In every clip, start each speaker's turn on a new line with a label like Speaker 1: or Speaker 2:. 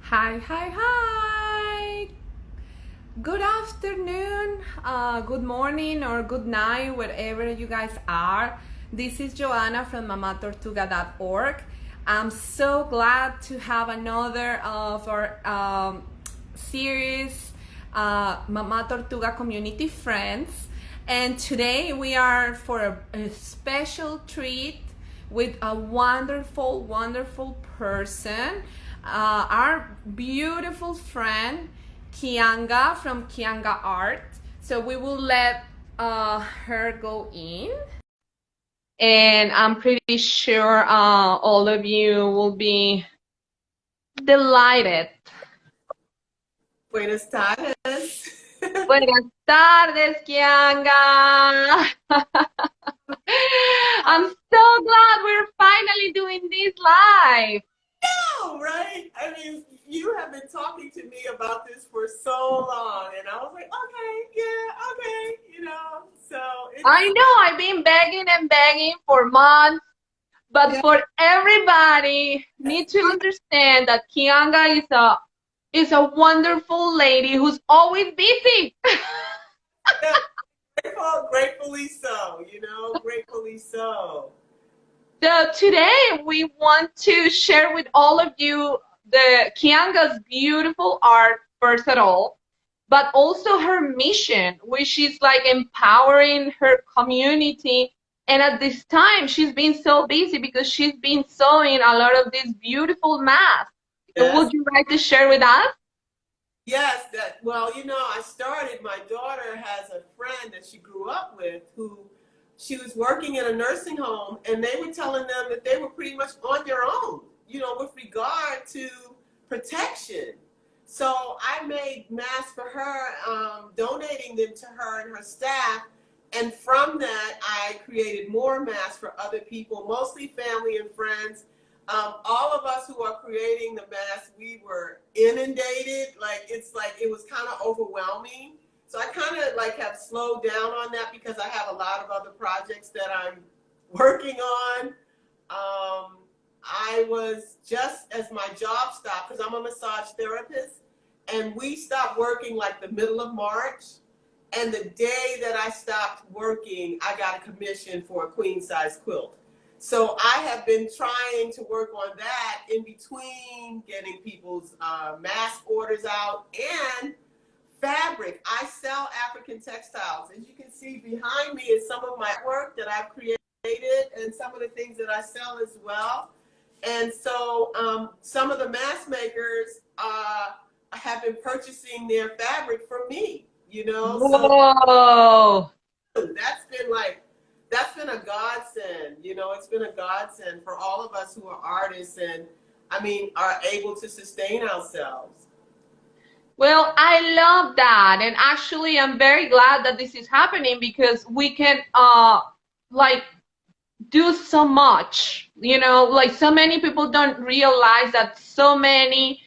Speaker 1: Hi, hi, hi! Good afternoon, good morning, or good night, wherever you guys are. This is Joanna from MamaTortuga.org. I'm so glad to have another of our series, Mama Tortuga Community Friends. And today we are for a special treat with a wonderful, wonderful person, our beautiful friend Kianga from Kianga Art. So we will let her go in. And I'm pretty sure all of you will be delighted.
Speaker 2: Buenas tardes.
Speaker 1: Buenas tardes, Kianga. I'm so glad we're finally doing this live.
Speaker 2: No, right? I mean, you have been talking to me about this for so long, and I was like, okay, yeah, okay, So
Speaker 1: I know I've been begging and begging for months, but
Speaker 2: yeah,
Speaker 1: for everybody need to understand that Kianga is a wonderful lady who's always busy.
Speaker 2: yeah, gratefully so. Gratefully so.
Speaker 1: So today we want to share with all of you the Kianga's beautiful art first of all, but also her mission, which is like empowering her community. And at this time, she's been so busy because she's been sewing a lot of these beautiful masks. So
Speaker 2: Yes,
Speaker 1: would you like to share with us?
Speaker 2: yes. I started. My daughter has a friend that she grew up with who she was working in a nursing home, and they were telling them that they were pretty much on their own, with regard to protection. So I made masks for her, donating them to her and her staff. And from that, I created more masks for other people, mostly family and friends. All of us who are creating the masks, we were inundated. Like it was kind of overwhelming. So I kind of like have slowed down on that because I have a lot of other projects that I'm working on. I was just as my job stopped, because I'm a massage therapist, and we stopped working like the middle of March. And the day that I stopped working, I got a commission for a queen size quilt. So I have been trying to work on that in between getting people's mask orders out and fabric. I sell African textiles. As you can see behind me is some of my work that I've created and some of the things that I sell as well. And so some of the mask makers have been purchasing their fabric from me, so
Speaker 1: Whoa!
Speaker 2: that's been a godsend. It's been a godsend for all of us who are artists and I mean are able to sustain ourselves.
Speaker 1: Well, I love that. And actually, I'm very glad that this is happening because we can like do so much, like so many people don't realize that so many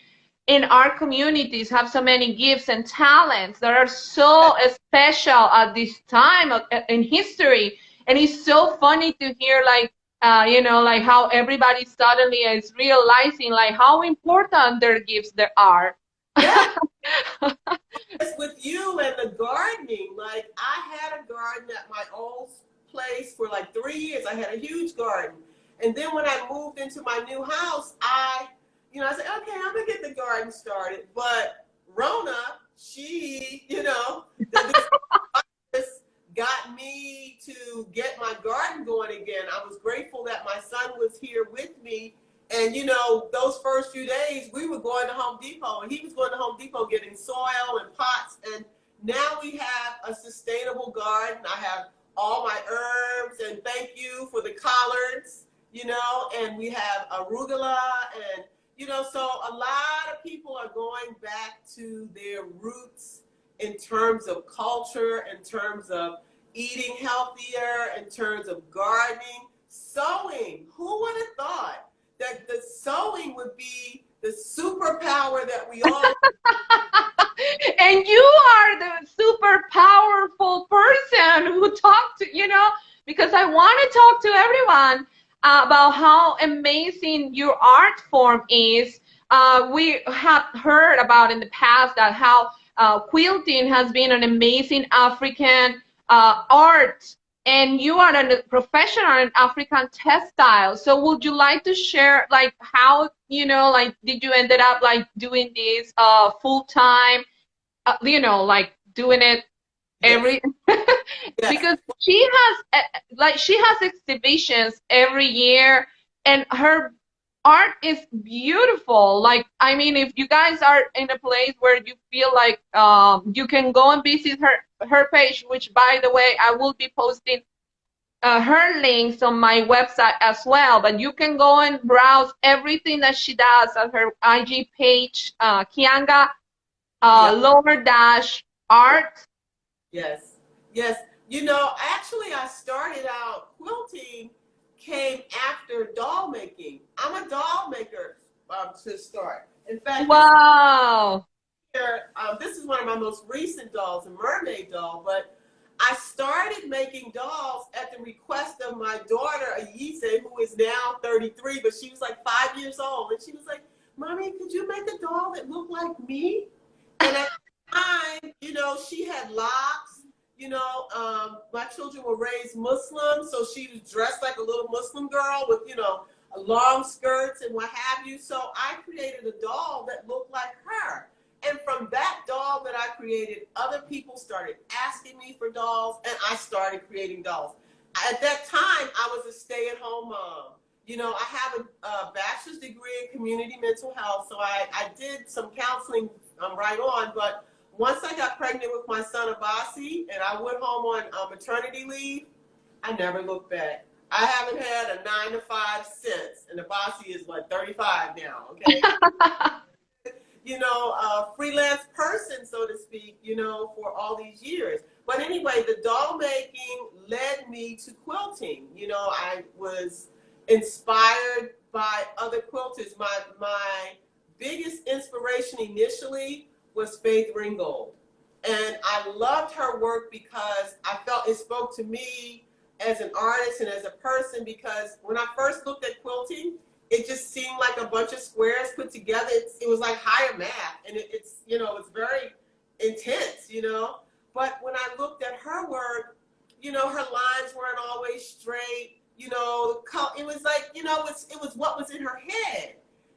Speaker 1: in our communities have so many gifts and talents that are so special at this time in history. And it's so funny to hear like how everybody suddenly is realizing like how important their gifts there are.
Speaker 2: Yeah, it's with you and the gardening. Like I had a garden at my old place for like 3 years. I had a huge garden. And then when I moved into my new house, I said, okay, I'm gonna get the garden started. But Rona, she, this got me to get my garden going again. I was grateful that my son was here with me. And those first few days we were going to Home Depot and he was going to Home Depot getting soil and pots. And now we have a sustainable garden. I have all my herbs and thank you for the collards, and we have arugula and so a lot of people are going back to their roots in terms of culture, in terms of eating healthier, in terms of gardening, sewing. Who would have thought that the sewing would be the superpower that we all
Speaker 1: And you are the super powerful person who talked to, because I want to talk to everyone about how amazing your art form is. we have heard about in the past that how quilting has been an amazing African art, and you are a professional in African textiles. So would you like to share like how, like did you ended up like doing this full time, like doing it
Speaker 2: Yes.
Speaker 1: every
Speaker 2: Yes.
Speaker 1: because she has she has exhibitions every year, and her art is beautiful. Like, I mean, if you guys are in a place where you feel like you can go and visit her page, which by the way I will be posting her links on my website as well, but you can go and browse everything that she does at her IG page, Kianga
Speaker 2: Yeah.
Speaker 1: lower dash art.
Speaker 2: Yes. Yes. Actually, I started out quilting came after doll making. I'm a doll maker to start. In fact,
Speaker 1: Wow.
Speaker 2: this is one of my most recent dolls, a mermaid doll, but I started making dolls at the request of my daughter, Ayise, who is now 33, but she was like 5 years old. And she was like, Mommy, could you make a doll that looked like me? And at the time, she had locks. My children were raised Muslim, so she was dressed like a little Muslim girl with, long skirts and what have you. So I created a doll that looked like her. And from that doll that I created, other people started asking me for dolls, and I started creating dolls. At that time, I was a stay-at-home mom. I have a bachelor's degree in community mental health, so I did some counseling right on, but once I got pregnant with my son Abasi and I went home on maternity leave, I never looked back. I haven't had a 9 to 5 since, and Abasi is what, 35 now, okay? Freelance person, so to speak, for all these years. But anyway, the doll making led me to quilting. I was inspired by other quilters. My biggest inspiration initially was Faith Ringgold. And I loved her work because I felt it spoke to me as an artist and as a person, because when I first looked at quilting, it just seemed like a bunch of squares put together. It was like higher math, and it's very intense, But when I looked at her work, her lines weren't always straight, it was like, it was what was in her head.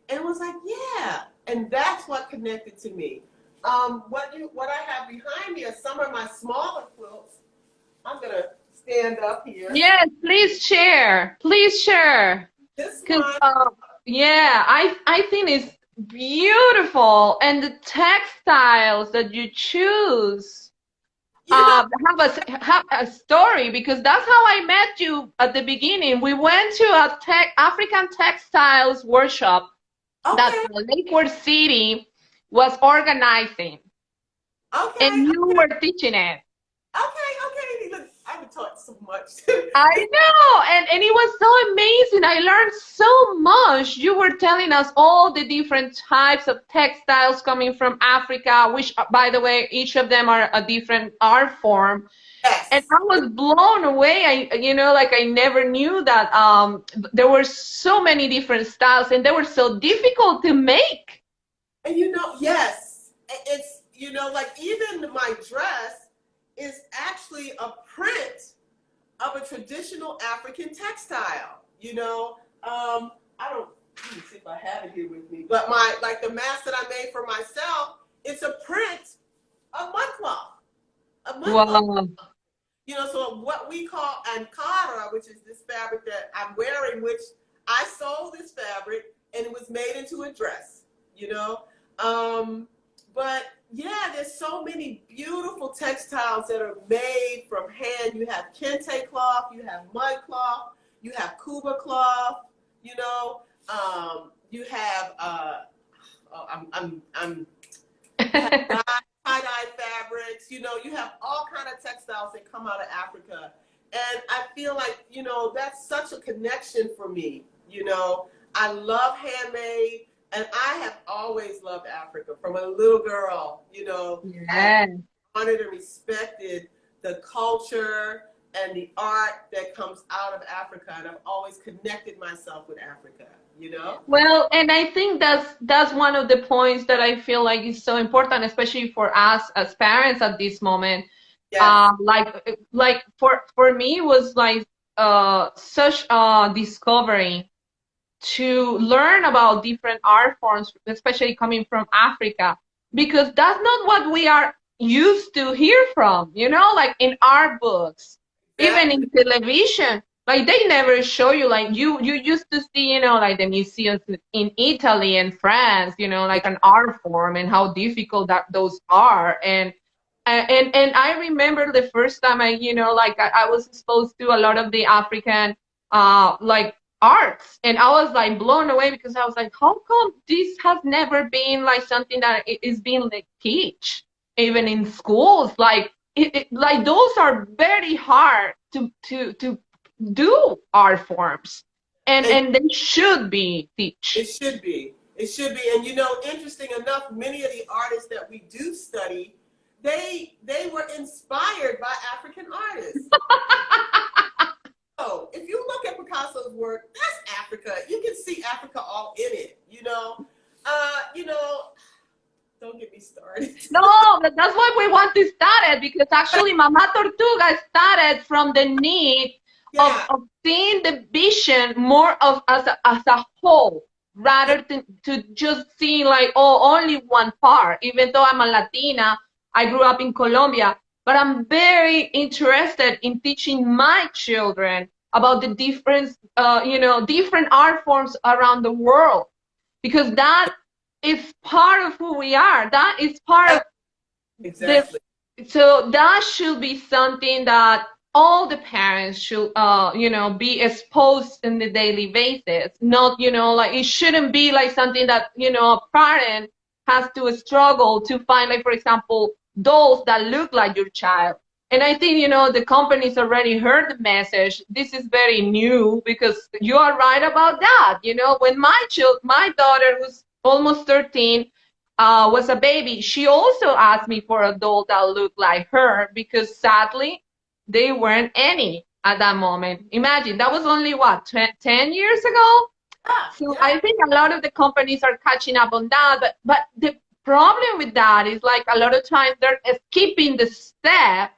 Speaker 2: And it was like, yeah. And that's what connected to me. What I have behind me are some of my smaller quilts. I'm going to stand up here.
Speaker 1: Yes, please share. Please share.
Speaker 2: This
Speaker 1: 'Cause,
Speaker 2: one,
Speaker 1: yeah, I think it's beautiful, and the textiles that you choose
Speaker 2: you know,
Speaker 1: have a story, because that's how I met you at the beginning. We went to a African textiles workshop that
Speaker 2: okay,
Speaker 1: Lakewood City was organizing,
Speaker 2: okay,
Speaker 1: and you were teaching it.
Speaker 2: okay. Look, I've been taught so much.
Speaker 1: I know, and it was so amazing. I learned so much. You were telling us all the different types of textiles coming from Africa, which, by the way, each of them are a different art form. And
Speaker 2: Yes.
Speaker 1: I was blown away. Like I never knew that there were so many different styles, and they were so difficult to make.
Speaker 2: And yes, it's, like even my dress is actually a print of a traditional African textile. I don't, let me see if I have it here with me, but the mask that I made for myself, it's a print of mudcloth. A mudcloth.
Speaker 1: Wow.
Speaker 2: So what we call Ankara, which is this fabric that I'm wearing, which I sold this fabric and it was made into a dress, But yeah, there's so many beautiful textiles that are made from hand. You have kente cloth, you have mud cloth, you have kuba cloth, you have you have tie-dye fabrics, you have all kind of textiles that come out of Africa. And I feel like, that's such a connection for me. I love handmade, and I have always loved Africa from a little girl. I
Speaker 1: Yeah.
Speaker 2: honored and respected the culture and the art that comes out of Africa, and I've always connected myself with Africa. you know?
Speaker 1: Well, and I think that's one of the points that I feel like is so important, especially for us as parents at this moment.
Speaker 2: Yes.
Speaker 1: Like for me it was like such a discovery to learn about different art forms, especially coming from Africa, because that's not what we are used to hear from, like in art books, even
Speaker 2: Exactly.
Speaker 1: in television. Like they never show you, like you used to see, like the museums in Italy and France,
Speaker 2: Yeah.
Speaker 1: like an art form and how difficult that those are. And I remember the first time like I was exposed to a lot of the African like arts, and I was like blown away because I was like, how come this has never been like something that is being like teach even in schools? Like like those are very hard to do art forms, and
Speaker 2: And
Speaker 1: and they should be
Speaker 2: it
Speaker 1: teach.
Speaker 2: should be. It should be. And you know, interesting enough, many of the artists that we do study, they were inspired by African artists. So if you look at Picasso's work, that's Africa. You can see Africa all in it, you know. You know, don't get me started.
Speaker 1: No, that's why we want to start it, because actually Mama Tortuga started from the need of,
Speaker 2: Yeah,
Speaker 1: of seeing the vision more of as a whole,
Speaker 2: yeah,
Speaker 1: rather than to just seeing like, oh, only one part. Even though I'm a Latina, I grew up in Colombia, but I'm very interested in teaching my children about the different, different art forms around the world, because that is part of who we are. That is part of the,
Speaker 2: exactly.
Speaker 1: so that should be something that all the parents should, be exposed in the daily basis. Not, like it shouldn't be like something that, a parent has to struggle to find, like, for example, dolls that look like your child. And I think, the companies already heard the message. This is very new, because you are right about that. When my daughter, who's almost 13, was a baby, she also asked me for a doll that looked like her, because sadly, there weren't any at that moment. Imagine, that was only what, 10 years ago?
Speaker 2: Yeah,
Speaker 1: So
Speaker 2: yeah,
Speaker 1: I think a lot of the companies are catching up on that, but the problem with that is, like, a lot of times they're skipping the step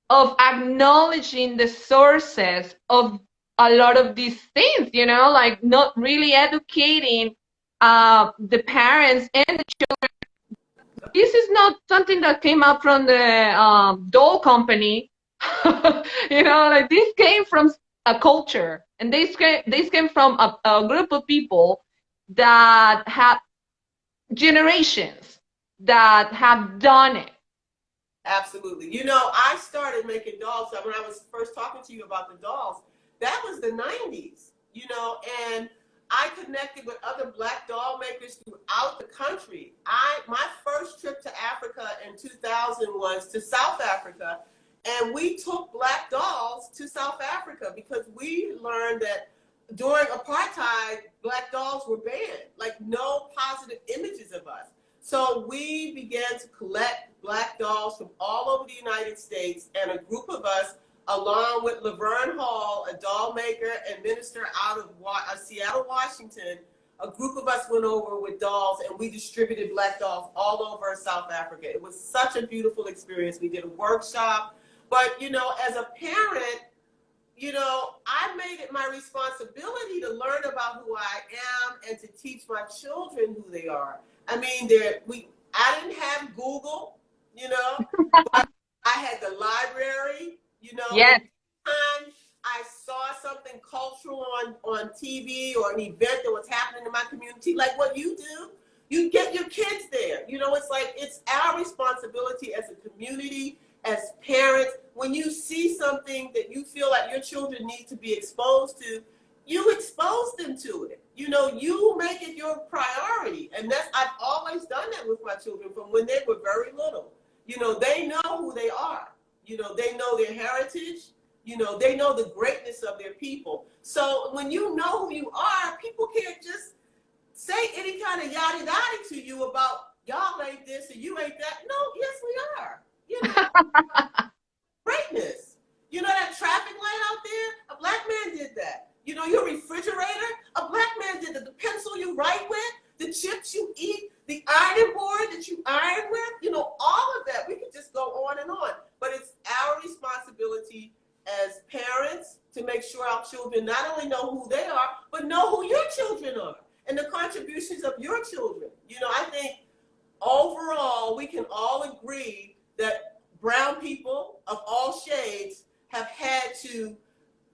Speaker 1: of acknowledging the sources of a lot of these things, like not really educating the parents and this is not something that came up from the doll company. Like this came from a culture, and this came from a group of people that have generations that have done it.
Speaker 2: absolutely. You know, I started making dolls when I was first talking to you about the dolls. That was the 90s, you know, and I connected with other black doll makers throughout the country. My first trip to Africa in 2000 was to South Africa, and we took black dolls to South Africa because we learned that during apartheid, black dolls were banned, like no positive images of us. So we began to collect black dolls from all over the United States, and a group of us, along with Laverne Hall, a doll maker and minister out of Seattle, Washington, a group of us went over with dolls, and we distributed black dolls all over South Africa. It was such a beautiful experience. We did a workshop, but you know, as a parent, you know, I made it my responsibility to learn about who I am and to teach my children who they are. I mean, I didn't have Google, you know, but I had the library, you know, and
Speaker 1: Yes.
Speaker 2: time I saw something cultural on TV or an event that was happening in my community, like what you do, you get your kids there. You know, it's like it's our responsibility as a community, as parents, when you see something that you feel like your children need to be exposed to, you expose them to it. You know, you make it your priority. And I've always done that with my children from when they were very little. You know, they know who they are. You know, they know their heritage. You know, they know the greatness of their people. So when you know who you are, people can't just say any kind of yada yada to you about y'all ain't this and you ain't that. No, yes, we are. You know, greatness. You know that traffic light out there? A black man did that. You know, your refrigerator? A A black man did the pencil you write with, the chips you eat, the ironing board that you iron with, you know, all of that. We could just go on and on. But it's our responsibility as parents to make sure our children not only know who they are, but know who your children are and the contributions of your children. You know, I think overall, we can all agree that brown people of all shades have had to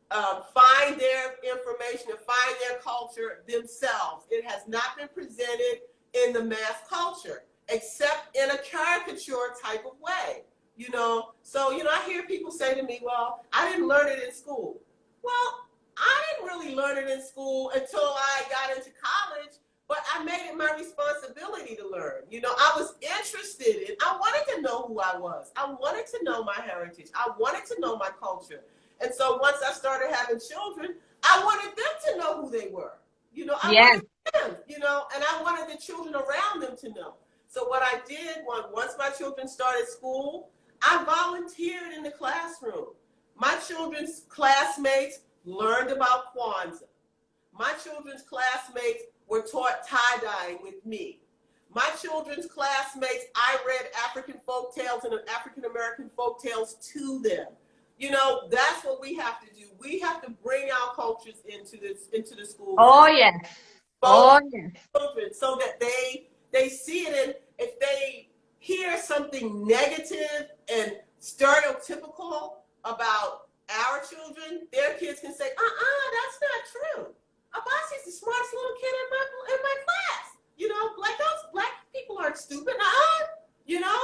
Speaker 2: find their information and find their culture themselves. It has not been presented in the mass culture, except in a caricature type of way. You know, so, you know, I hear people say to me, well, I didn't learn it in school. Well, I didn't really learn it in school until I got into college, but I made it my responsibility to learn. You know, I was interested in, I wanted to know who I was. I wanted to know my heritage. I wanted to know my culture. And so once I started having children, I wanted them to know who they were. You know, I
Speaker 1: Yes.
Speaker 2: wanted them, you know, and I wanted the children around them to know. So what I did once my children started school, I volunteered in the classroom. My children's classmates learned about Kwanzaa. My children's classmates were taught tie-dyeing with me. My children's classmates, I read African folk tales and African American folk tales to them. You know, that's what we have to do. We have to bring our cultures into the schools.
Speaker 1: Oh yes. Oh yes.
Speaker 2: Children, so that they see it, and if they hear something negative and stereotypical about our children, their kids can say, that's not true. Abasi's the smartest little kid in my class. You know, like those black people aren't stupid. You know,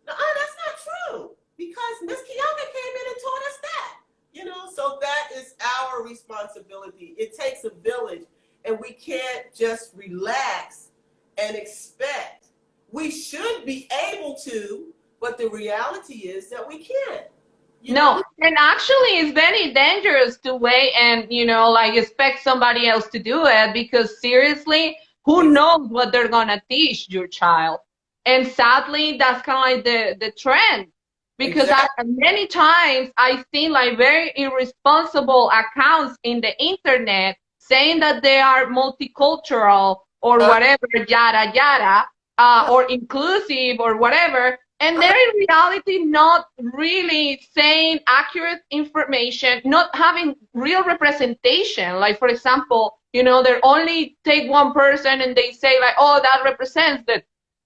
Speaker 2: that's not true. Because Miss Kiyoka came in and taught us that. You know, so that is our responsibility. It takes a village, and we can't just relax and expect. We should be able to, but the reality is that we can't.
Speaker 1: No, and actually it's very dangerous to wait and, you know, like expect somebody else to do it, because seriously, who knows what they're gonna teach your child? And sadly, that's kind of like the trend, because many times I've seen like very irresponsible accounts in the internet saying that they are multicultural or whatever, yada yada, or inclusive or whatever. And they're in reality not really saying accurate information, not having real representation. Like, for example, you know, they only take one person and they say like, oh, that represents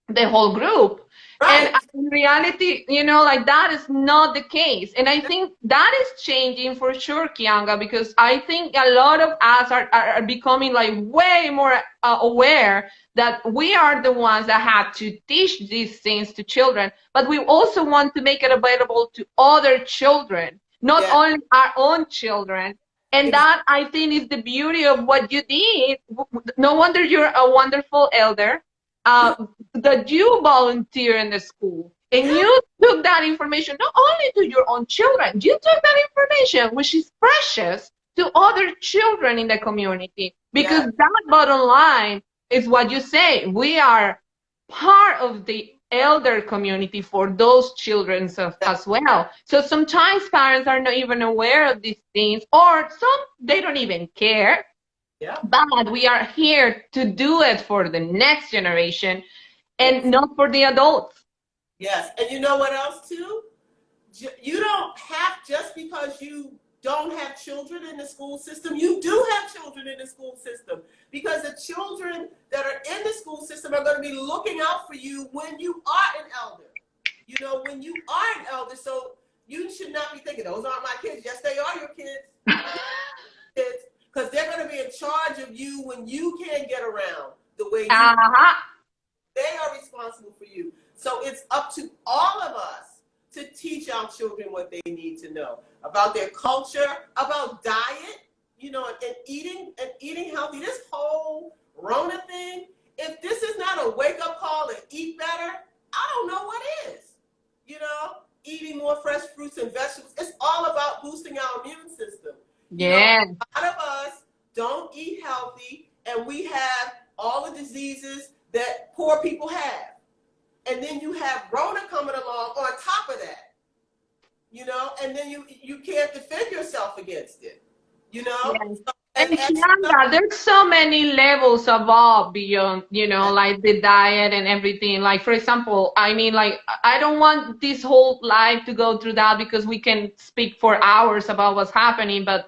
Speaker 1: the whole group.
Speaker 2: Right.
Speaker 1: And in reality, you know, like that is not the case. And I think that is changing for sure, Kianga, because I think a lot of us are becoming like way more aware that we are the ones that have to teach these things to children, but we also want to make it available to other children, not only our own children. And that, I think, is the beauty of what you did. No wonder you're a wonderful elder. That you volunteer in the school, and you took that information not only to your own children, you took that information, which is precious, to other children in the community, because that bottom line is what you say. We are part of the elder community for those children as well. So sometimes parents are not even aware of these things, or some they don't even care.
Speaker 2: Yeah.
Speaker 1: But we are here to do it for the next generation and not for the adults.
Speaker 2: Yes. And you know what else too? You don't have, just because you don't have children in the school system, you do have children in the school system, because the children that are in the school system are going to be looking out for you when you are an elder. You know, when you are an elder, so you should not be thinking, those aren't my kids. Yes, they are your kids. Kids. Because they're going to be in charge of you when you can't get around the way you They are responsible for you. So it's up to all of us to teach our children what they need to know about their culture, about diet, you know, and eating healthy. This whole Rona thing, if this is not a wake-up call and eat better, I don't know what is. You know, eating more fresh fruits and vegetables. It's all about boosting our immune system.
Speaker 1: Yeah.
Speaker 2: You know, a lot of us don't eat healthy, and we have all the diseases that poor people have. And then you have Rona coming along on top of that, you know, and then you can't defend yourself against it, you know?
Speaker 1: Yes.
Speaker 2: So
Speaker 1: And
Speaker 2: And
Speaker 1: Kianga, there's so many levels above beyond, like the diet and everything. Like, for example, I mean, like, I don't want this whole life to go through that because we can speak for hours about what's happening. But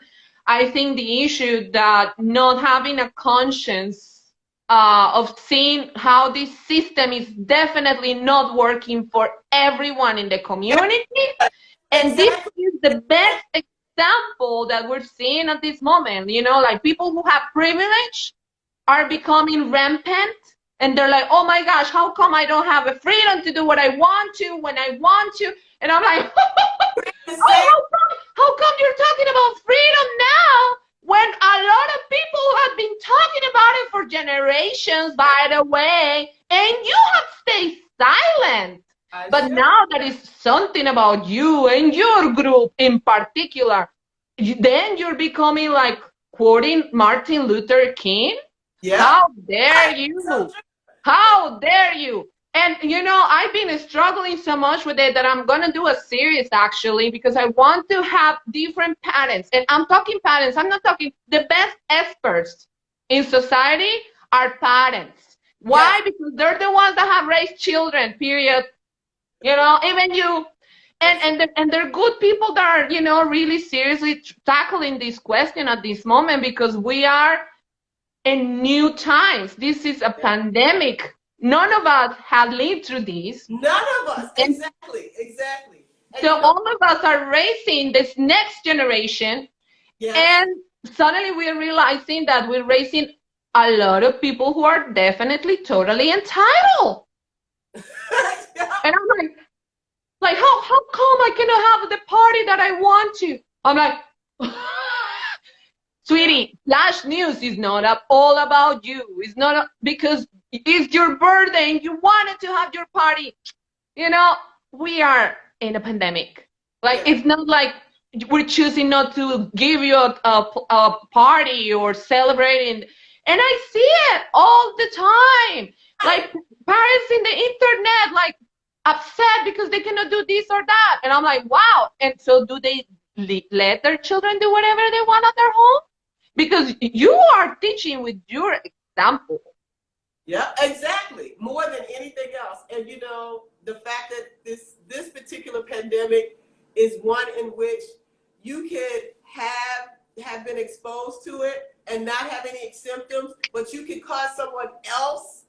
Speaker 1: I think the issue that not having a conscience of seeing how this system is definitely not working for everyone in the community. And this
Speaker 2: exactly.
Speaker 1: is the best example that we're seeing at this moment. Like people who have privilege are becoming rampant and they're like, oh my gosh, how come I don't have a freedom to do what I want to when I want to? And I'm like,
Speaker 2: The
Speaker 1: oh,
Speaker 2: same.
Speaker 1: how come you're talking about freedom now when a lot of people have been talking about it for generations, by the way, and you have stayed silent?
Speaker 2: I
Speaker 1: But
Speaker 2: sure.
Speaker 1: now that is something about you and your group in particular, then you're becoming like quoting Martin Luther King.
Speaker 2: Yep.
Speaker 1: How dare
Speaker 2: So
Speaker 1: you?
Speaker 2: true.
Speaker 1: How dare you? And I've been struggling so much with it that I'm gonna do a series actually because I want to have different parents. And I'm talking parents, I'm not talking the best experts in society are parents.
Speaker 2: Yes.
Speaker 1: Why? Because they're the ones that have raised children, period. Even you. And they're good people that are, really seriously tackling this question at this moment because we are in new times. This is a
Speaker 2: Yeah.
Speaker 1: pandemic. None of us have lived through this.
Speaker 2: None of us.
Speaker 1: And
Speaker 2: Exactly. Exactly. And
Speaker 1: so all of us are raising this next generation.
Speaker 2: yes.
Speaker 1: And suddenly we're realizing that we're raising a lot of people who are definitely totally entitled. And I'm like, how come I cannot have the party that I want to? I'm like,
Speaker 2: Yeah.
Speaker 1: sweetie, Flash News is not all about you. It's not because it's your birthday and you wanted to have your party. You know, we are in a pandemic. Like,
Speaker 2: Yeah.
Speaker 1: it's not like we're choosing not to give you a party or celebrating. And I see it all the time.
Speaker 2: Right.
Speaker 1: Like, parents in the internet, like, upset because they cannot do this or that. And I'm like, wow. And so do they let their children do whatever they want at their home? Because you are teaching with your example.
Speaker 2: Yeah, exactly. More than anything else. And the fact that this particular pandemic is one in which you could have been exposed to it and not have any symptoms, but you could cause someone else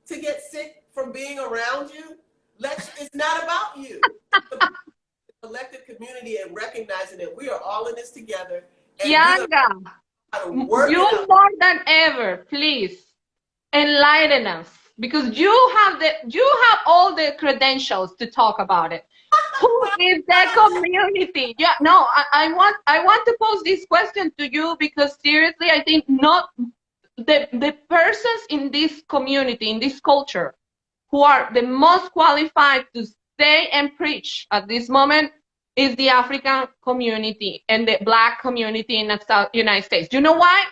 Speaker 2: to get sick from being around you. It's not about you. It's about the collective community and recognizing that we are all in this together and we're going to
Speaker 1: Kianga,
Speaker 2: try to work it
Speaker 1: you
Speaker 2: out.
Speaker 1: more than ever, please enlighten us because you have all the credentials to talk about it. Who is the community? Yeah, no, I want to pose this question to you because seriously, I think not the persons in this community, in this culture, who are the most qualified to say and preach at this moment is the African community and the Black community in the United States. Do you know why?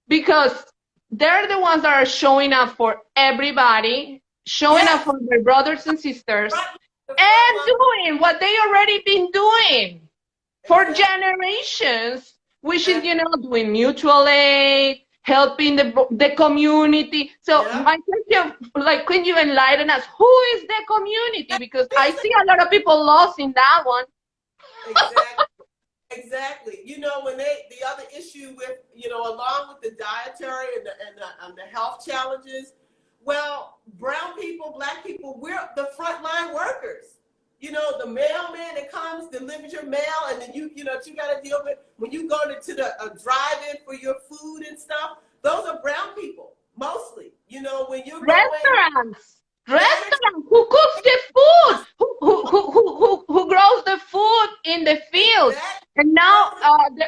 Speaker 1: Because they're the ones that are showing up for everybody, showing up
Speaker 2: Yes,
Speaker 1: for their brothers and sisters,
Speaker 2: right. The front
Speaker 1: and
Speaker 2: line.
Speaker 1: doing what they already been doing for
Speaker 2: Exactly.
Speaker 1: generations, which is,
Speaker 2: Exactly.
Speaker 1: doing mutual aid, helping the community. So
Speaker 2: Yeah.
Speaker 1: my question, like, can you enlighten us? Who is the community? Because I
Speaker 2: Here's
Speaker 1: see a lot of people lost in that one.
Speaker 2: exactly. Exactly. When the other issue with, along with the dietary and the health challenges, well, brown people, black people, we're the frontline workers. The mailman that comes, delivers your mail, and then you got to deal with when you go to the drive-in for your food and stuff. Those are brown people mostly. When you're going,
Speaker 1: Restaurants,
Speaker 2: yes,
Speaker 1: restaurants. Who cooks the food? Who grows the food in the fields?
Speaker 2: exactly.
Speaker 1: And now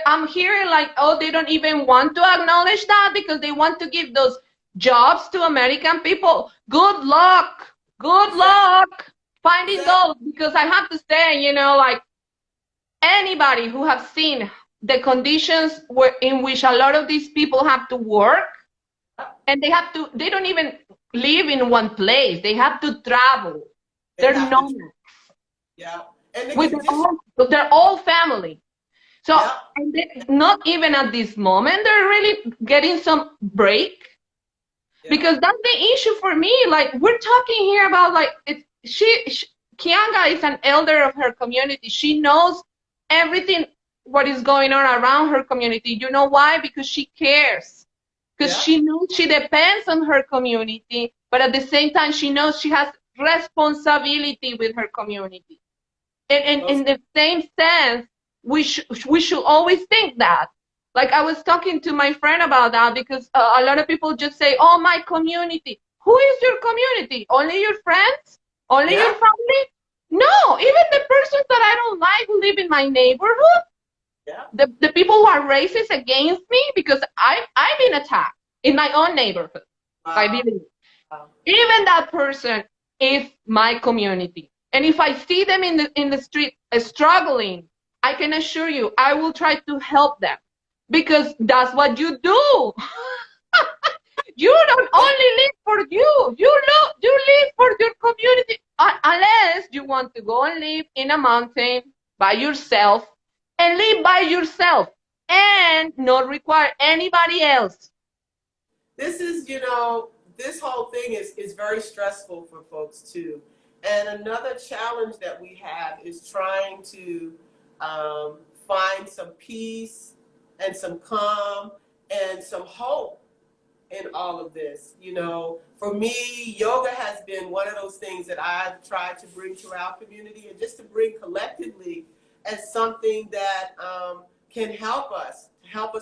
Speaker 1: I'm hearing like, oh, they don't even want to acknowledge that because they want to give those jobs to American people. Good luck. Good
Speaker 2: Exactly.
Speaker 1: luck finding
Speaker 2: Exactly.
Speaker 1: those because I have to say, like anybody who have seen the conditions in which a lot of these people have to work and they don't even live in one place. They have to travel.
Speaker 2: They
Speaker 1: They're
Speaker 2: have to,
Speaker 1: nomads
Speaker 2: yeah. And the
Speaker 1: with
Speaker 2: condition,
Speaker 1: their whole family. So
Speaker 2: Yeah.
Speaker 1: not even at this moment, they're really getting some break
Speaker 2: Yeah.
Speaker 1: because that's the issue for me. Like we're talking here about like she Kianga is an elder of her community. She knows everything what is going on around her community. You know why? Because she cares. Because
Speaker 2: Yeah.
Speaker 1: she knows she depends on her community, but at the same time she knows she has responsibility with her community. And
Speaker 2: Most,
Speaker 1: in the same sense, we should always think that. Like I was talking to my friend about that because a lot of people just say, "Oh, my community." Who is your community? Only your friends? Only your
Speaker 2: yeah.
Speaker 1: family? No, even the persons that I don't like who live in my neighborhood,
Speaker 2: Yeah.
Speaker 1: the people who are racist against me because I've been attacked in my own neighborhood. I
Speaker 2: Wow.
Speaker 1: believe.
Speaker 2: Wow.
Speaker 1: Even that person is my community. And if I see them in the street struggling, I can assure you I will try to help them because that's what you do. You don't only live for you. You live for your community unless you want to go and live in a mountain by yourself and live by yourself and not require anybody else.
Speaker 2: This is, this whole thing is very stressful for folks too. And another challenge that we have is trying to um, find some peace and some calm and some hope in all of this. For me, yoga has been one of those things that I've tried to bring to our community and just to bring collectively as something that can help us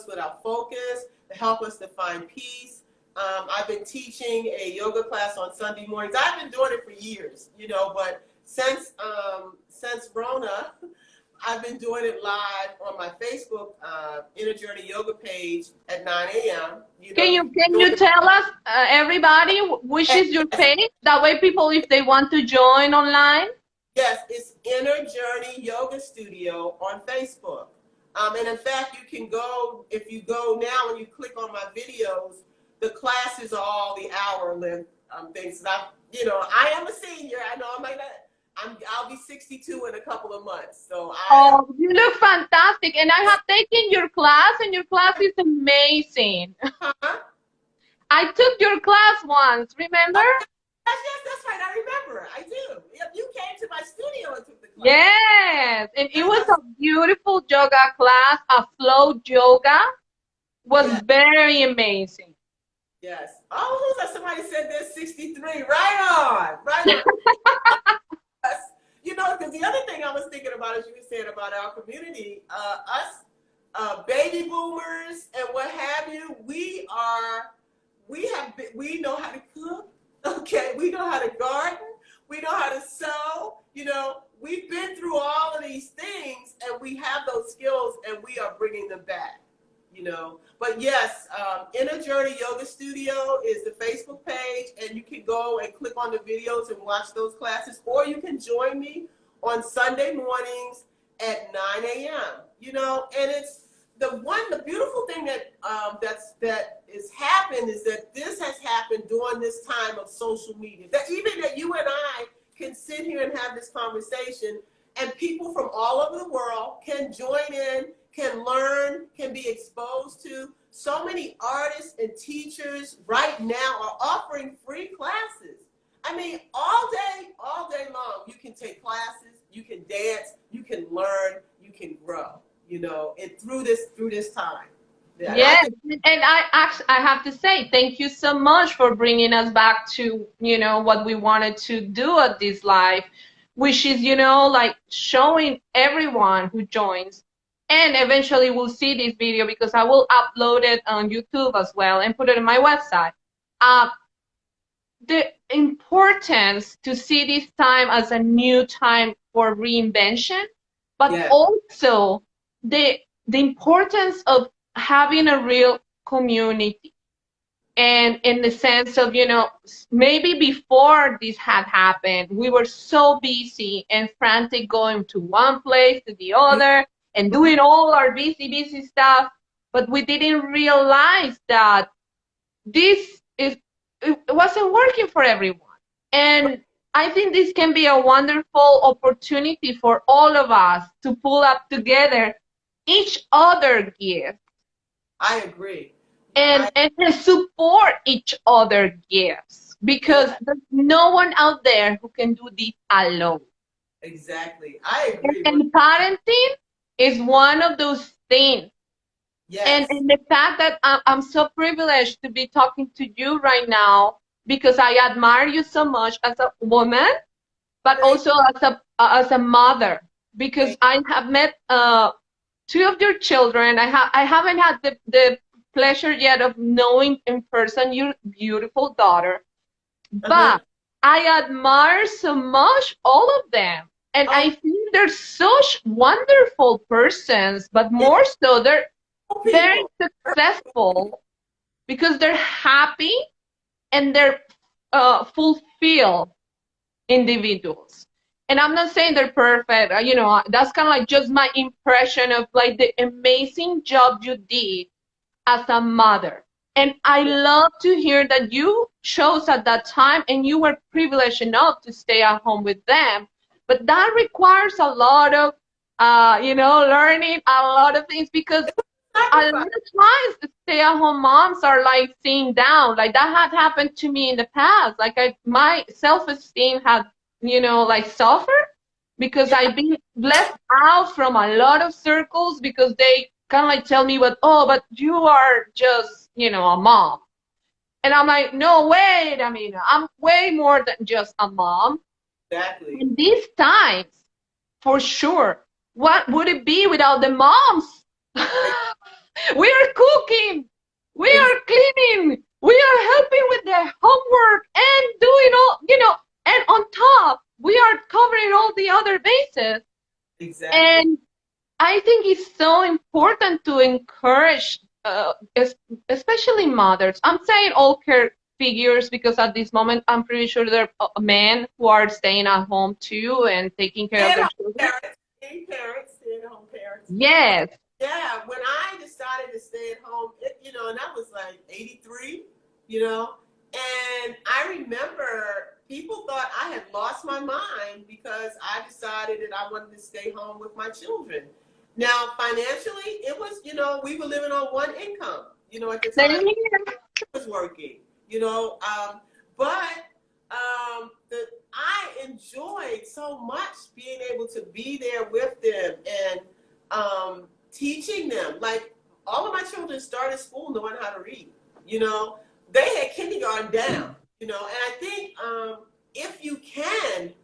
Speaker 2: with our focus, to help us to find peace. I've been teaching a yoga class on Sunday mornings. I've been doing it for years, but since Rona, I've been doing it live on my Facebook Inner Journey Yoga page at 9 a.m.
Speaker 1: Can
Speaker 2: You
Speaker 1: you
Speaker 2: can
Speaker 1: can
Speaker 2: join
Speaker 1: you tell us everybody which is your
Speaker 2: Yes,
Speaker 1: page? That way, people, if they want to join online.
Speaker 2: yes, it's Inner Journey Yoga Studio on Facebook. And in fact, you can go, if you go now and you click on my videos, the classes are all the hour length things. And I am a senior. I know I'll be 62 in a couple of months. So I am.
Speaker 1: Oh, you look fantastic, and I have taken your class, and your class is amazing.
Speaker 2: Huh?
Speaker 1: I took your class once, remember?
Speaker 2: Oh, yes, yes, that's right. I remember. I do. Yep, you came to my studio and took the class.
Speaker 1: Yes, and it was
Speaker 2: Yes,
Speaker 1: a beautiful yoga class. A flow yoga was
Speaker 2: yes,
Speaker 1: very amazing.
Speaker 2: yes. Oh, who's that? Somebody said they're 63. Right on. Right on. Us, because the other thing I was thinking about, as you were saying about our community, us baby boomers and what have you, we know how to cook. Okay, we know how to garden. We know how to sew. We've been through all of these things, and we have those skills, and we are bringing them back. But yes, Inner Journey Yoga Studio is the Facebook page, and you can go and click on the videos and watch those classes, or you can join me on Sunday mornings at 9 a.m. And it's the beautiful thing that is happened is that this has happened during this time of social media. That even that you and I can sit here and have this conversation, and people from all over the world can join in, can learn, can be exposed to. So many artists and teachers right now are offering free classes. I mean, all day long, you can take classes, you can dance, you can learn, you can grow, and through this time. Yeah, and I
Speaker 1: Yes,
Speaker 2: think,
Speaker 1: and I have to say thank you so much for bringing us back to what we wanted to do at this live, which is like showing everyone who joins, and eventually we'll see this video because I will upload it on YouTube as well and put it on my website. Uh, the importance to see this time as a new time for reinvention, but
Speaker 2: yeah,
Speaker 1: also the importance of having a real community. And in the sense of, maybe before this had happened, we were so busy and frantic going to one place to the other and doing all our busy stuff, but we didn't realize that this is it wasn't working for everyone. And I think this can be a wonderful opportunity for all of us to pull up together each other gifts
Speaker 2: I agree.
Speaker 1: and support each other gifts because
Speaker 2: Yeah,
Speaker 1: there's no one out there who can do this alone.
Speaker 2: exactly. I
Speaker 1: And,
Speaker 2: agree.
Speaker 1: and parenting is one of those things.
Speaker 2: Yes.
Speaker 1: And the fact that I'm so privileged to be talking to you right now because I admire you so much as a woman, but
Speaker 2: Thank,
Speaker 1: also as a mother because
Speaker 2: thank,
Speaker 1: I have met two of your children. I haven't had the pleasure yet of knowing in person your beautiful daughter,
Speaker 2: uh-huh.
Speaker 1: but I admire so much all of them. And
Speaker 2: Oh,
Speaker 1: I think they're such wonderful persons, but
Speaker 2: yeah,
Speaker 1: more so, they're very
Speaker 2: people.
Speaker 1: successful because they're happy and they're fulfilled individuals. And I'm not saying they're perfect, that's kind of like just my impression of like the amazing job you did as a mother. And I
Speaker 2: Yeah.
Speaker 1: love to hear that you chose at that time and you were privileged enough to stay at home with them. But that requires a lot of, learning a lot of things because a lot
Speaker 2: Sacrifice.
Speaker 1: of times the stay-at-home moms are like seen down. Like that had happened to me in the past. Like my self-esteem had, like suffered because
Speaker 2: Yeah.
Speaker 1: I've been left out from a lot of circles because they kind of like tell me, but you are just, a mom. And I'm like, no, wait a minute. I'm way more than just a mom.
Speaker 2: Exactly.
Speaker 1: And these times, for sure, what would it be without the moms? We are cooking, we
Speaker 2: Ex-
Speaker 1: are cleaning, we are helping with the homework and doing all, and on top, we are covering all the other bases.
Speaker 2: exactly.
Speaker 1: And I think it's so important to encourage, especially mothers. I'm saying all care figures because at this moment, I'm pretty sure there are men who are staying at home too and taking care of their
Speaker 2: Stay-at-home
Speaker 1: children.
Speaker 2: parents. Stay-at-home parents. But
Speaker 1: Yes.
Speaker 2: yeah, when I decided to stay at home, and that was like 83, and I remember people thought I had lost my mind because I decided that I wanted to stay home with my children. Now, financially, it was, we were living on one income, at the
Speaker 1: Same
Speaker 2: time
Speaker 1: here.
Speaker 2: I was working, but the I enjoyed so much being able to be there with them and teaching them. Like all of my children started school knowing how to read. You know, they had kindergarten down. And I think if you can,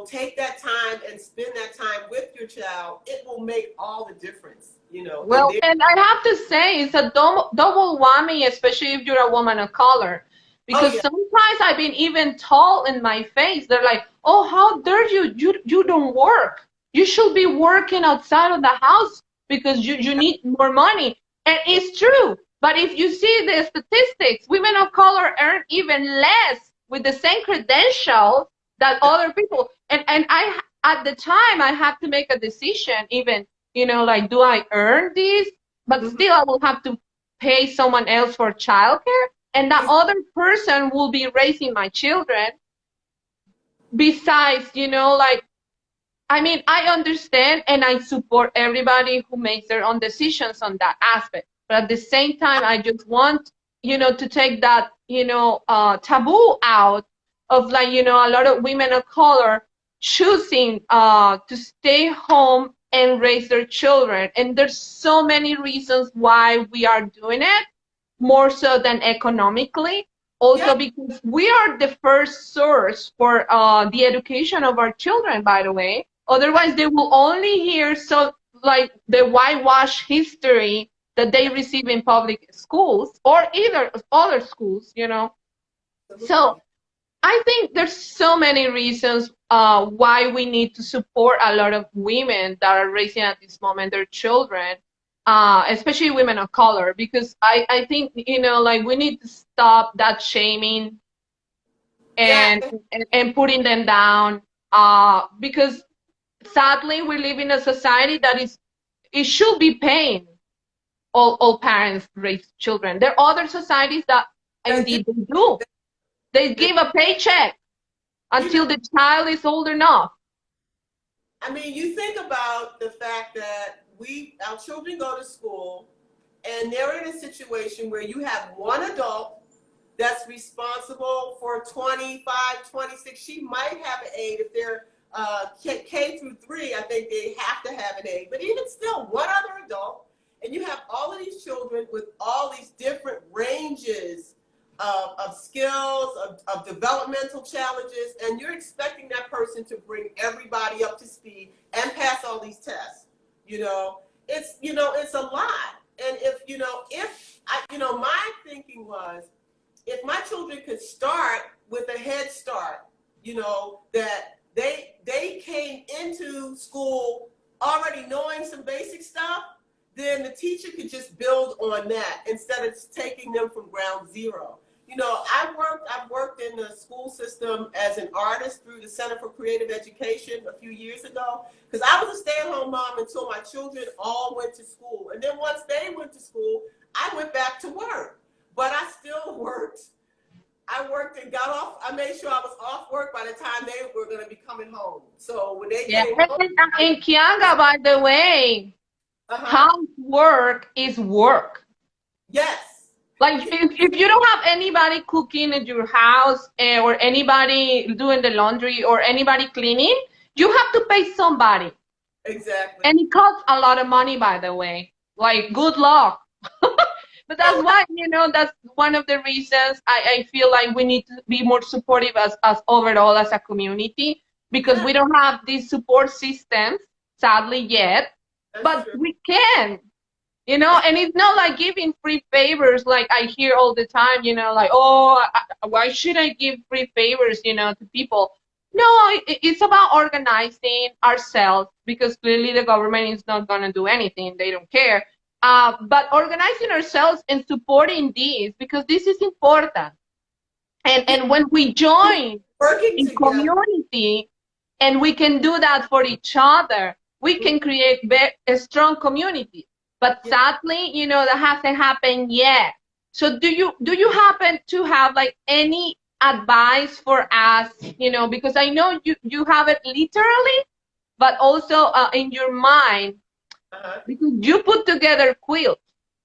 Speaker 2: take that time and spend that time with your child, it will make all the difference. In
Speaker 1: Well,
Speaker 2: their
Speaker 1: and I have to say, it's a double whammy, especially if you're a woman of color.
Speaker 2: oh
Speaker 1: Because
Speaker 2: yeah,
Speaker 1: sometimes I've been even told in my face, they're like, oh, how dare you? You don't work. You should be working outside of the house because you need more money. And it's true. But if you see the statistics, women of color earn even less with the same credentials that other people. And at the time, I had to make a decision even like, do I earn this? But
Speaker 2: mhm.
Speaker 1: still, I will have to pay someone else for childcare, and that other person will be raising my children. Besides, like, I mean, I understand and I support everybody who makes their own decisions on that aspect. But at the same time, I just want, to take that, taboo out of like, a lot of women of color choosing to stay home and raise their children. And there's so many reasons why we are doing it, more so than economically.
Speaker 2: Yeah,
Speaker 1: Also because we are the first source for the education of our children, by the way. Otherwise, they will only hear so like the whitewash history that they receive in public schools or either other schools. So
Speaker 2: absolutely.
Speaker 1: I think there's so many reasons why we need to support a lot of women that are raising at this moment their children, especially women of color, because I think, like we need to stop that shaming
Speaker 2: Yeah,
Speaker 1: and putting them down, because sadly we live in a society that it should be paying all parents raise children. There are other societies that
Speaker 2: that do.
Speaker 1: indeed they do. They
Speaker 2: That,
Speaker 1: give a paycheck
Speaker 2: you know,
Speaker 1: until the child is old enough.
Speaker 2: I mean, you think about the fact that our children go to school, and they're in a situation where you have one adult that's responsible for 25, 26. She might have an aide if they're K through 3. I think they have to have an aide. But even still, one other adult, and you have all of these children with all these different ranges of skills, of developmental challenges, and you're expecting that person to bring everybody up to speed and pass all these tests. It's a lot. And my thinking was, if my children could start with a head start, that they came into school already knowing some basic stuff, then the teacher could just build on that instead of taking them from ground zero. I've worked in the school system as an artist through the Center for Creative Education a few years ago, because I was a stay-at-home mom until my children all went to school. And then once they went to school, I went back to work. But I still worked. I worked and got off. I made sure I was off work by the time they were going to be coming home. So when they came home.
Speaker 1: And Kianga, by the way, housework is work.
Speaker 2: Yes.
Speaker 1: Like if you don't have anybody cooking at your house or anybody doing the laundry or anybody cleaning, you have to pay somebody.
Speaker 2: Exactly.
Speaker 1: And it costs a lot of money, by the way. Like, good luck. But that's why, that's one of the reasons I feel like we need to be more supportive as overall as a community, because we don't have these support systems, sadly, yet. But we can. And it's not like giving free favors like I hear all the time, like, why should I give free favors, to people? No, it's about organizing ourselves, because clearly the government is not going to do anything. They don't care. But organizing ourselves and supporting this, because this is important. And when we join in community and we can do that for each other, we can create a strong community. But sadly, that hasn't happened yet. So do you happen to have like any advice for us, because I know you have it literally, but also in your mind, because you put together quilts.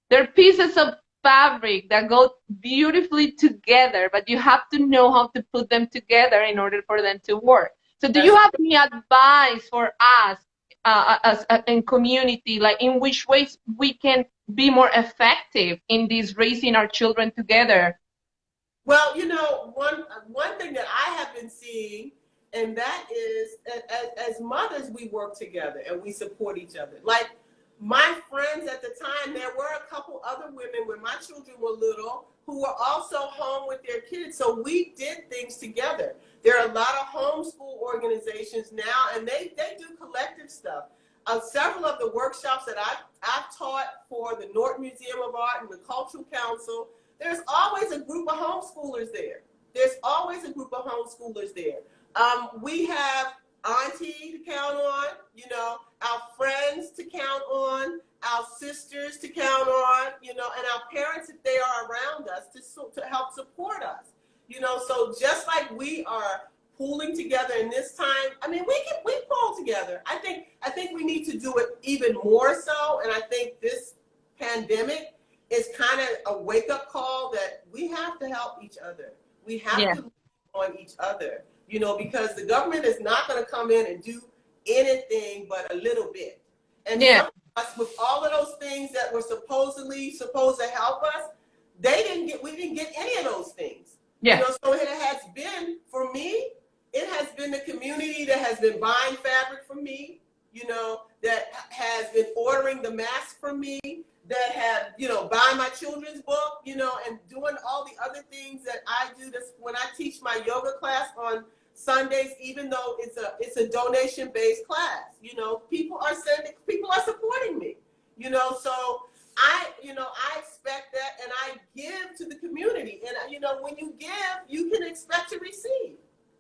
Speaker 1: They're pieces of fabric that go beautifully together, but you have to know how to put them together in order for them to work. So do you have any advice for us as in community, like in which ways we can be more effective in this raising our children together?
Speaker 2: Well, one thing that I have been seeing, and that is, as mothers, we work together and we support each other. Like my friends at the time, there were a couple other women when my children were little who were also home with their kids. So we did things together. There are a lot of homeschool organizations now, and they do collective stuff. Several of the workshops that I've taught for the Norton Museum of Art and the Cultural Council, there's always a group of homeschoolers there. There's always a group of homeschoolers there. We have auntie to count on, our friends to count on, our sisters to count on, and our parents if they are around us to help support us. So just like we are pooling together in this time, I mean, we pull together. I think we need to do it even more so, and I think this pandemic is kind of a wake-up call that we have to help each other. We have to look on each other, because the government is not going to come in and do anything but a little bit. And some of us, with all of those things that were supposed to help us, we didn't get any of those things. So it has been, for me, it has been the community that has been buying fabric from me, that has been ordering the masks from me, that have, buying my children's book, and doing all the other things that I do. This when I teach my yoga class on Sundays, even though it's a donation-based class, people are supporting me, so I expect that, and I give to the community, and when you give, you can expect to receive.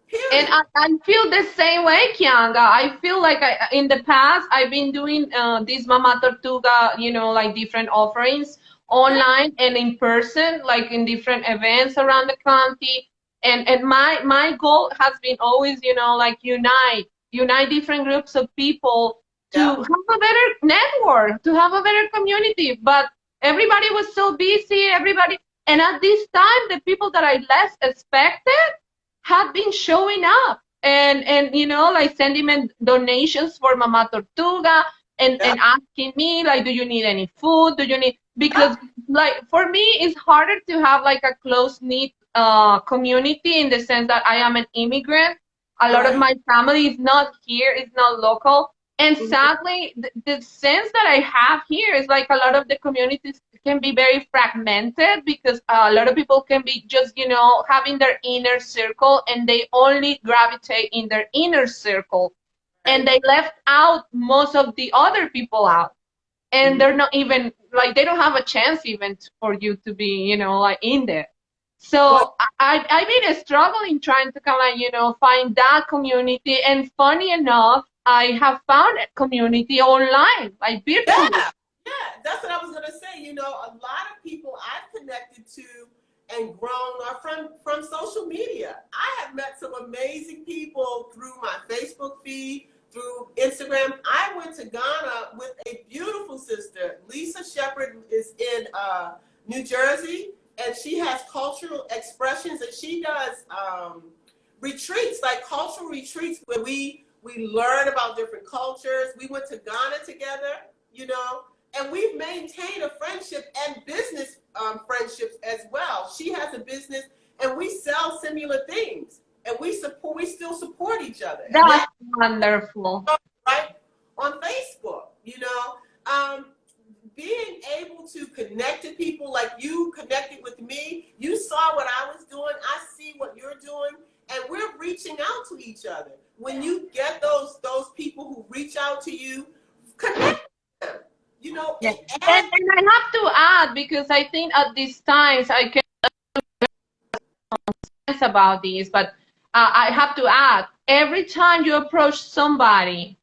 Speaker 2: Period.
Speaker 1: And I feel the same way, Kianga. I feel like in the past I've been doing this MamaTortuga, like different offerings online and in person, like in different events around the county. And my goal has been always, like unite different groups of people to
Speaker 2: Yeah.
Speaker 1: have a better network, to have a better community. But everybody was so busy, everybody. And at this time, the people that I less expected had been showing up and like sending me donations for Mama Tortuga
Speaker 2: Yeah.
Speaker 1: and asking me like, do you need any food? Do you need,
Speaker 2: Yeah.
Speaker 1: because like for me it's harder to have like a close knit community in the sense that I am an immigrant. A lot of
Speaker 2: Right.
Speaker 1: my family is not here, it's not local. And
Speaker 2: Mhm.
Speaker 1: sadly, the sense that I have here is like a lot of the communities can be very fragmented because a lot of people can be just, having their inner circle and they only gravitate in their inner circle. And
Speaker 2: Right.
Speaker 1: they left out most of the other people out. And
Speaker 2: Mhm.
Speaker 1: they're not even, like, they don't have a chance even for you to be, like in there.
Speaker 2: Well,
Speaker 1: So I've been struggling trying to kind of, find that community. And funny enough, I have found a community online, like virtually.
Speaker 2: yeah, yeah, that's what I was gonna say. You know, a lot of people I've connected to and grown are from social media. I have met some amazing people through my Facebook feed, through Instagram. I went to Ghana with a beautiful sister. Lisa Shepherd is in New Jersey, and she has cultural expressions, and she does retreats, like cultural retreats, where we learn about different cultures. We went to Ghana together, you know, and we've maintained a friendship and business friendships as well. She has a business, and we sell similar things, and we still support each other, and
Speaker 1: That's
Speaker 2: that
Speaker 1: wonderful.
Speaker 2: right on Facebook, you know. Being able to connect to people like you connected with me, you saw what I was doing, I see what you're doing, and we're reaching out to each other. When you get those people who reach out to you, connect with them. You know,
Speaker 1: Yeah.
Speaker 2: it adds.
Speaker 1: And I have to add, because I think at these times I can sense about this, but I have to add, every time you approach somebody,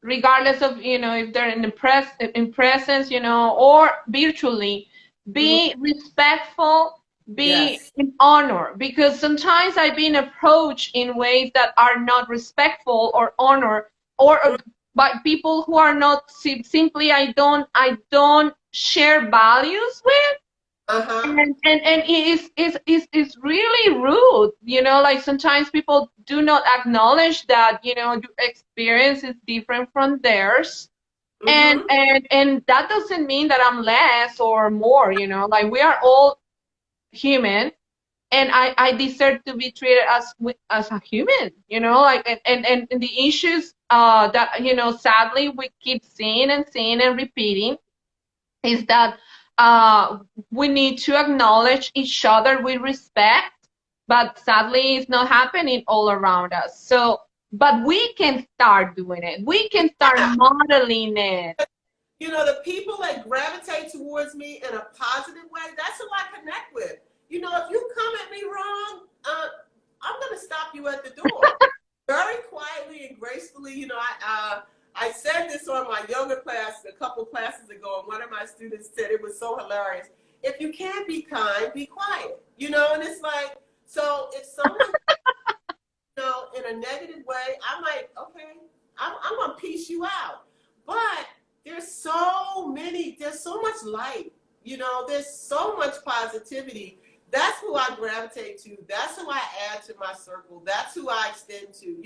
Speaker 1: regardless of if they're in presence, or virtually,
Speaker 2: Mhm.
Speaker 1: be respectful, be
Speaker 2: Yes.
Speaker 1: in honor, because sometimes I've been approached in ways that are not respectful or honor, or by people who are not simply I don't share values with.
Speaker 2: Uh-huh.
Speaker 1: And it's really rude, like sometimes people do not acknowledge that, your experience is different from theirs. And
Speaker 2: Mm-hmm.
Speaker 1: and and that doesn't mean that I'm less or more, like we are all human, and I deserve to be treated as a human, like and the issues that sadly we keep seeing and seeing and repeating is that uh, we need to acknowledge each other with respect, but sadly, it's not happening all around us. So, but we can start doing it. We can start
Speaker 2: Yeah.
Speaker 1: modeling it.
Speaker 2: You know, the people that gravitate towards me in a positive way, that's who I connect with. You know, if you come at me wrong, I'm going to stop you at the door. Very quietly and gracefully. You know, I said this on my yoga class a couple classes ago, and one of my students said it was so hilarious. If you can't be kind, be quiet. You know, and it's like, so if someone, in a negative way, I might, okay, I'm going to piece you out. But there's so much light, there's so much positivity. That's who I gravitate to. That's who I add to my circle. That's who I extend to.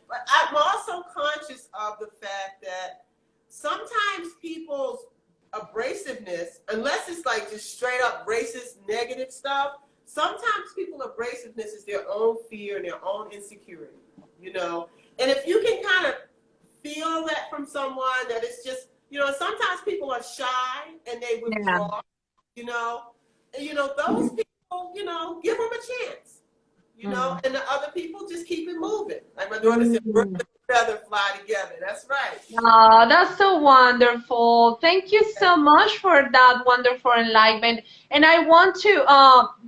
Speaker 2: But I'm also conscious of the fact that sometimes people's abrasiveness, unless it's like just straight up racist, negative stuff, sometimes people's abrasiveness is their own fear and their own insecurity. And if you can kind of feel that from someone, that it's just, sometimes people are shy and they
Speaker 1: Yeah.
Speaker 2: withdraw, you know, and, those people, give them a chance,
Speaker 1: Mm.
Speaker 2: and the other people just keep it moving. Like my daughter said, birds
Speaker 1: Mm.
Speaker 2: of a feather fly together. That's right.
Speaker 1: Oh, that's so wonderful. Thank you so much for that wonderful enlightenment. And I want to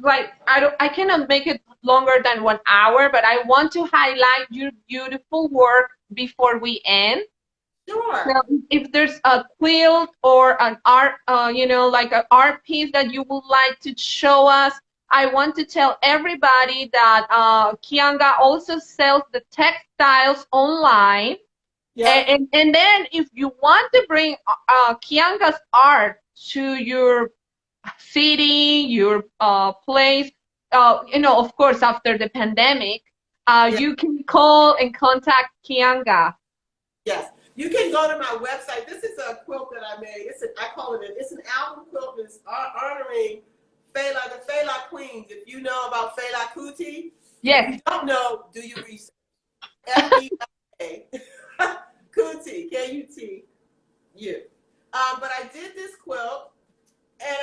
Speaker 1: like I cannot make it longer than 1 hour, but I want to highlight your beautiful work before we end.
Speaker 2: Sure.
Speaker 1: So if there's a quilt or an art, like an art piece that you would like to show us, I want to tell everybody that Kianga also sells the textiles online.
Speaker 2: Yeah.
Speaker 1: And then if you want to bring Kianga's art to your city, your place, of course, after the pandemic,
Speaker 2: Yeah.
Speaker 1: you can call and contact Kianga.
Speaker 2: Yes. You can go to my website. This is a quilt that I made. I call it it's an album quilt. It's honoring Fela, the Fela Queens. If you know about Fela Kuti, if
Speaker 1: Yes.
Speaker 2: you don't know, do your research. Fela Kuti, Kutu. But I did this quilt, and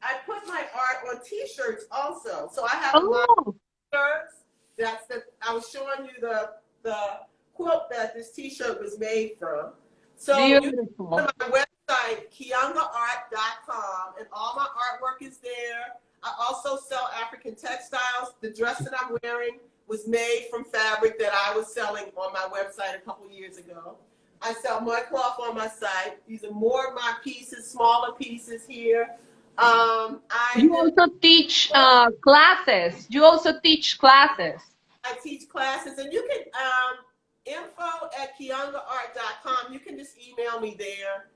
Speaker 2: I put my art on T-shirts also. So I have a line
Speaker 1: Oh,
Speaker 2: of shirts. I was showing you the quilt that this T-shirt was made from. So you can go
Speaker 1: beautiful.
Speaker 2: to my website, kiangaart.com, and all my artwork is there. I also sell African textiles. The dress that I'm wearing was made from fabric that I was selling on my website a couple years ago. I sell mud cloth on my site. These are more of my pieces, smaller pieces here.
Speaker 1: You also teach classes. You also teach classes.
Speaker 2: I teach classes, and you can info@kiangaart.com. You can just email me there,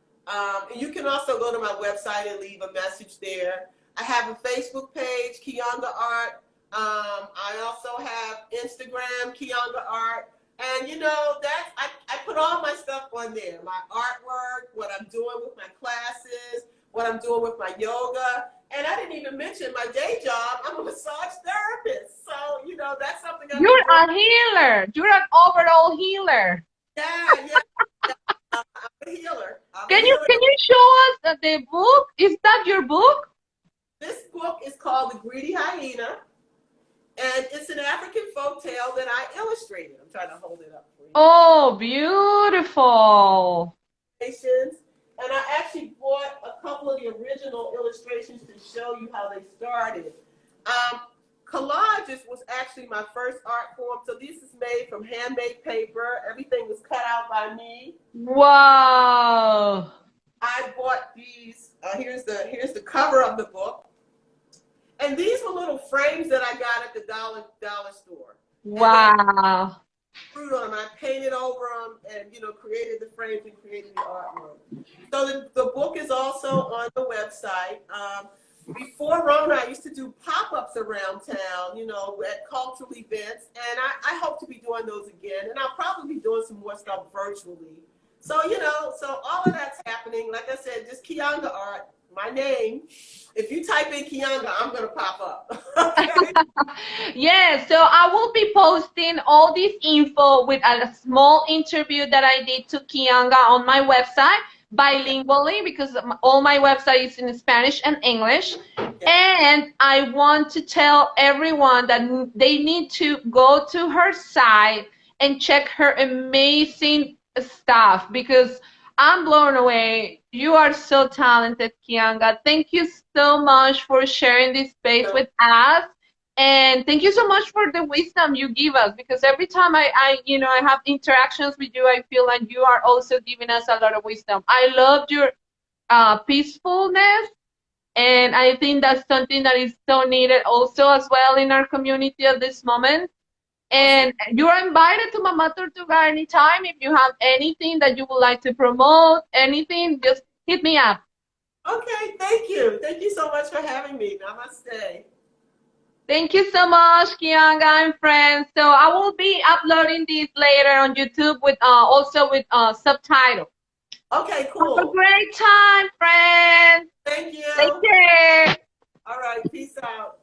Speaker 2: and you can also go to my website and leave a message there. I have a Facebook page, Kianga Art. I also have Instagram, Kianga Art. And I put all my stuff on there, my artwork, what I'm doing with my classes, what I'm doing with my yoga. And I didn't even mention my day job. I'm a massage therapist. So, that's something I've been
Speaker 1: You're
Speaker 2: doing.
Speaker 1: a healer. You're an overall healer.
Speaker 2: Yeah. I'm a healer. I'm a
Speaker 1: Can you
Speaker 2: healer.
Speaker 1: can you show us the book? Is that your book?
Speaker 2: This book is called The Greedy Hyena. And it's an African folk tale that I illustrated. I'm trying to hold it up for you.
Speaker 1: Oh, beautiful.
Speaker 2: And I actually bought a couple of the original illustrations to show you how they started. Collages was actually my first art form. So this is made from handmade paper. Everything was cut out by me.
Speaker 1: Wow.
Speaker 2: I bought these. Here's the cover of the book. And these were little frames that I got at the dollar store.
Speaker 1: Wow.
Speaker 2: Fruit on them. I painted over them and created the frames and created the artwork. So the book is also on the website. Before Rona, I used to do pop-ups around town, at cultural events, and I hope to be doing those again. And I'll probably be doing some more stuff virtually. So so all of that's happening. Like I said, just Kianga Art, my name. If you type in Kianga, I'm gonna pop up. Okay.
Speaker 1: Yes, so I will be posting all this info with a small interview that I did to Kianga on my website bilingually because all my website is in Spanish and English. And I want to tell everyone that they need to go to her site and check her amazing stuff because I'm blown away. You are so talented, Kianga. Thank you so much for sharing this space with us. And thank you so much for the wisdom you give us because every time I have interactions with you, I feel like you are also giving us a lot of wisdom. I loved your peacefulness, and I think that's something that is so needed also as well in our community at this moment. And you are invited to MamaTortuga anytime. If you have anything that you would like to promote, anything, just hit me up.
Speaker 2: Okay, thank you. Thank you so much for having me. Namaste.
Speaker 1: Thank you so much, Kianga and friends. So I will be uploading this later on YouTube with also with subtitles.
Speaker 2: Okay,
Speaker 1: Have a
Speaker 2: cool.
Speaker 1: great time, friends.
Speaker 2: Thank
Speaker 1: Take
Speaker 2: you.
Speaker 1: care.
Speaker 2: All right, peace out.